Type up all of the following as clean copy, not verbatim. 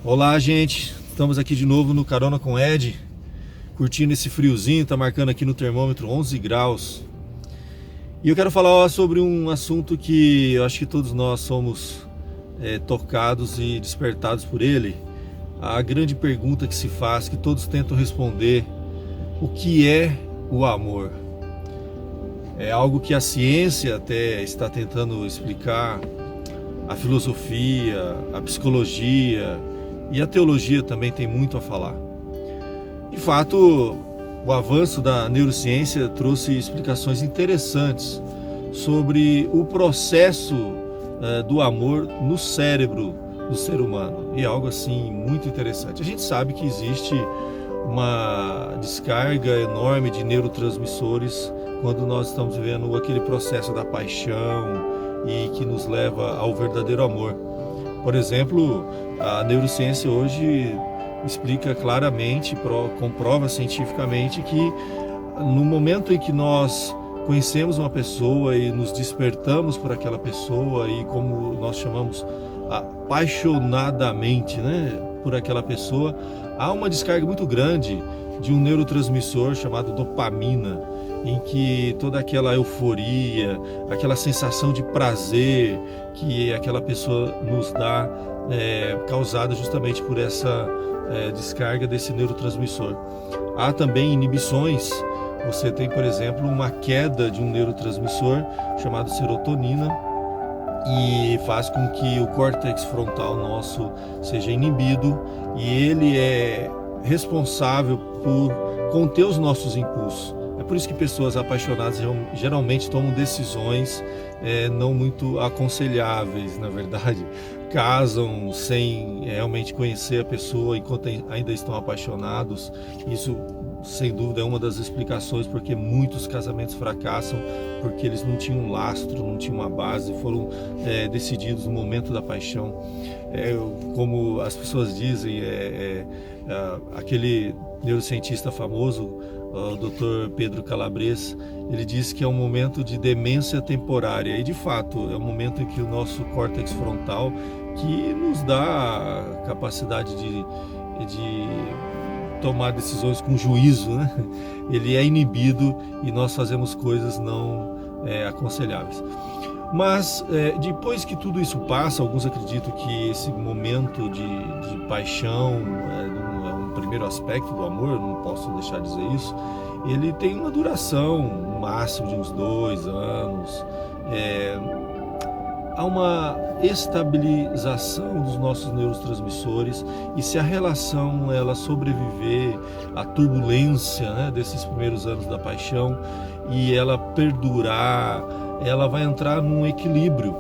Olá, gente, estamos aqui de novo no Carona com Ed, curtindo esse friozinho, tá marcando aqui no termômetro 11 graus. E eu quero falar sobre um assunto que eu acho que todos nós somos tocados e despertados por ele. A grande pergunta que se faz, que todos tentam responder: o que é o amor? É algo que a ciência até está tentando explicar, a filosofia, a psicologia e a teologia também tem muito a falar. De fato, o avanço da neurociência trouxe explicações interessantes sobre o processo do amor no cérebro do ser humano. E é algo assim muito interessante. A gente sabe que existe uma descarga enorme de neurotransmissores quando nós estamos vivendo aquele processo da paixão e que nos leva ao verdadeiro amor. Por exemplo, a neurociência hoje explica claramente, comprova cientificamente que no momento em que nós conhecemos uma pessoa e nos despertamos por aquela pessoa e, como nós chamamos, apaixonadamente, por aquela pessoa, há uma descarga muito grande de um neurotransmissor chamado dopamina, em que toda aquela euforia, aquela sensação de prazer que aquela pessoa nos dá, causada justamente por essa descarga desse neurotransmissor. Há também inibições. Você tem, por exemplo, uma queda de um neurotransmissor chamado serotonina e faz com que o córtex frontal nosso seja inibido, e ele é responsável por conter os nossos impulsos. É por isso que pessoas apaixonadas geralmente tomam decisões não muito aconselháveis, na verdade. Casam sem realmente conhecer a pessoa enquanto ainda estão apaixonados. Isso, sem dúvida, é uma das explicações porque muitos casamentos fracassam, porque eles não tinham um lastro, não tinham uma base, foram decididos no momento da paixão. Como as pessoas dizem, aquele neurocientista famoso, o Dr. Pedro Calabres, ele diz que é um momento de demência temporária, e de fato é um momento em que o nosso córtex frontal, que nos dá a capacidade de tomar decisões com juízo, ele é inibido e nós fazemos coisas não aconselháveis. Mas depois que tudo isso passa, alguns acreditam que esse momento de paixão é um primeiro aspecto do amor, eu não posso deixar de dizer isso. Ele tem uma duração, no máximo de uns 2 anos. Há uma estabilização dos nossos neurotransmissores, e se a relação ela sobreviver à turbulência desses primeiros anos da paixão e ela perdurar, ela vai entrar num equilíbrio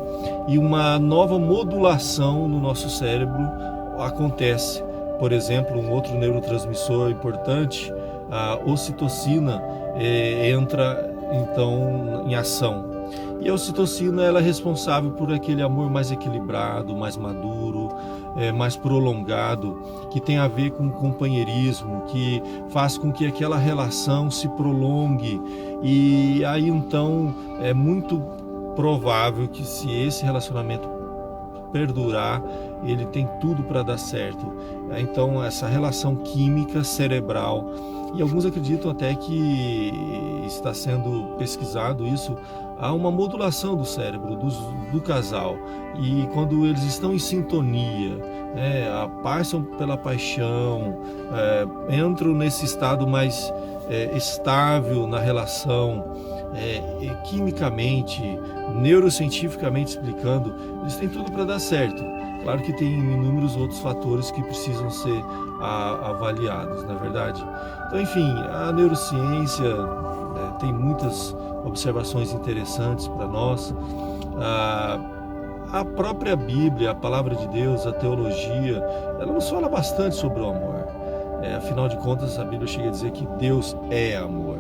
e uma nova modulação no nosso cérebro acontece. Por exemplo, um outro neurotransmissor importante, a ocitocina, entra então em ação. E a ocitocina ela é responsável por aquele amor mais equilibrado, mais maduro, mais prolongado, que tem a ver com o companheirismo, que faz com que aquela relação se prolongue. E aí então é muito provável que, se esse relacionamento perdurar, ele tem tudo para dar certo. Então essa relação química cerebral, e alguns acreditam até que está sendo pesquisado isso, há uma modulação do cérebro do casal, e quando eles estão em sintonia, passam pela paixão, entram nesse estado mais estável na relação, quimicamente, neurocientificamente explicando, eles têm tudo para dar certo. Claro que tem inúmeros outros fatores que precisam ser avaliados, não é verdade? Então, enfim, a neurociência tem muitas observações interessantes para nós. A própria Bíblia, a palavra de Deus, a teologia, ela nos fala bastante sobre o amor. Afinal de contas, a Bíblia chega a dizer que Deus é amor.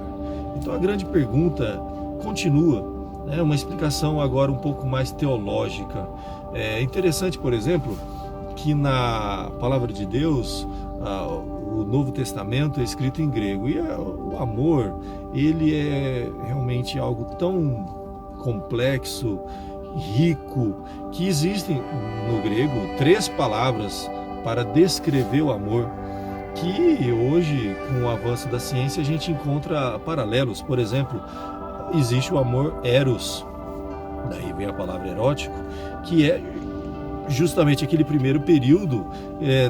Então a grande pergunta continua, uma explicação agora um pouco mais teológica. É interessante, por exemplo, que na palavra de Deus, o Novo Testamento é escrito em grego, e o amor, ele é realmente algo tão complexo, rico, que existem no grego 3 palavras para descrever o amor, que hoje, com o avanço da ciência, a gente encontra paralelos. Por exemplo, existe o amor eros, daí vem a palavra erótico, que é justamente aquele primeiro período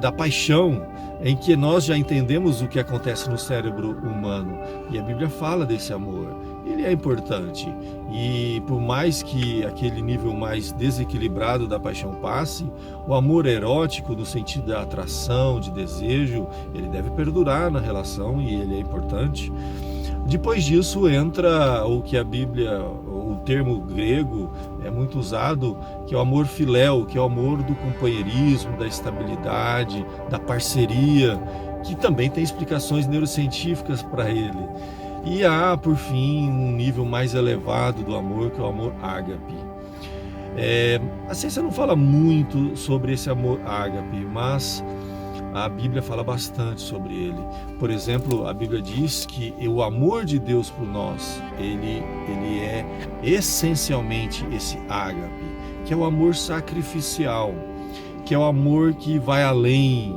da paixão, em que nós já entendemos o que acontece no cérebro humano, e a Bíblia fala desse amor. Ele é importante, e por mais que aquele nível mais desequilibrado da paixão passe, o amor erótico, no sentido da atração, de desejo, ele deve perdurar na relação, e ele é importante. Depois disso entra o que a Bíblia, o termo grego é muito usado, que é o amor filéu, que é o amor do companheirismo, da estabilidade, da parceria, que também tem explicações neurocientíficas para ele. E há, por fim, um nível mais elevado do amor, que é o amor ágape. A ciência não fala muito sobre esse amor ágape, mas a Bíblia fala bastante sobre ele. Por exemplo, a Bíblia diz que o amor de Deus por nós, ele é essencialmente esse ágape, que é o amor sacrificial, que é o amor que vai além,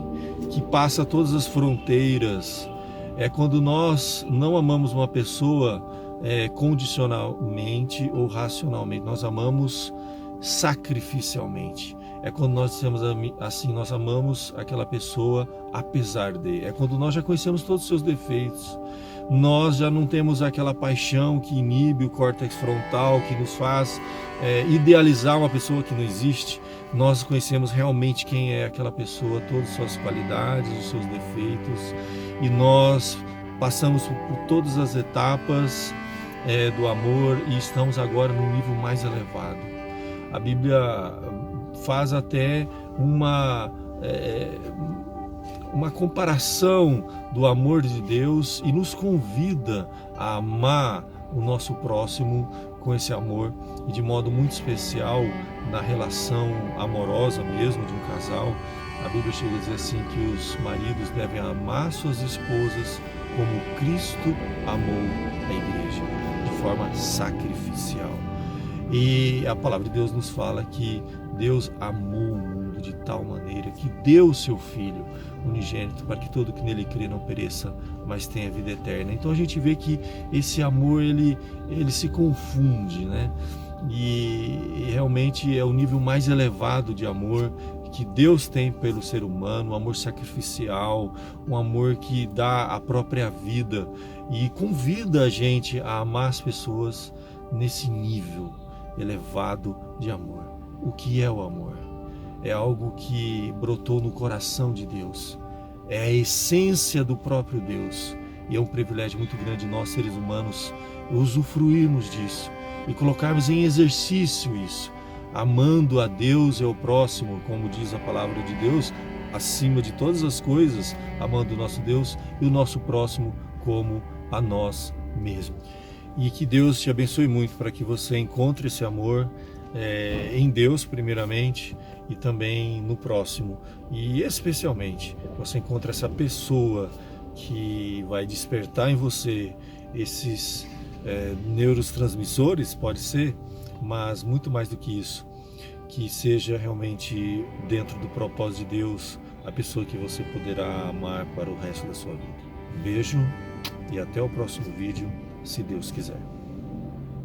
que passa todas as fronteiras. É quando nós não amamos uma pessoa condicionalmente ou racionalmente, nós amamos sacrificialmente. É quando nós dizemos assim, nós amamos aquela pessoa apesar de. É quando nós já conhecemos todos os seus defeitos. Nós já não temos aquela paixão que inibe o córtex frontal, que nos faz idealizar uma pessoa que não existe. Nós conhecemos realmente quem é aquela pessoa, todas as suas qualidades, os seus defeitos, e nós passamos por todas as etapas do amor e estamos agora num nível mais elevado. A Bíblia faz até uma comparação do amor de Deus e nos convida a amar o nosso próximo com esse amor, e de modo muito especial na relação amorosa mesmo de um casal. A Bíblia chega a dizer assim que os maridos devem amar suas esposas como Cristo amou a igreja, de forma sacrificial. E a palavra de Deus nos fala que Deus amou o mundo de tal maneira que deu o seu Filho unigênito para que todo que nele crê não pereça, mas tenha vida eterna. Então a gente vê que esse amor ele se confunde, né? E realmente é o nível mais elevado de amor que Deus tem pelo ser humano, um amor sacrificial, um amor que dá a própria vida e convida a gente a amar as pessoas nesse nível elevado de amor. O que é o amor? É algo que brotou no coração de Deus, é a essência do próprio Deus, e é um privilégio muito grande nós, seres humanos, usufruirmos disso e colocarmos em exercício isso, amando a Deus e ao próximo, como diz a palavra de Deus, acima de todas as coisas, amando o nosso Deus e o nosso próximo como a nós mesmos. E que Deus te abençoe muito para que você encontre esse amor em Deus primeiramente e também no próximo, e especialmente você encontre essa pessoa que vai despertar em você esses neurotransmissores, pode ser, mas muito mais do que isso, que seja realmente dentro do propósito de Deus a pessoa que você poderá amar para o resto da sua vida. Um beijo e até o próximo vídeo, se Deus quiser.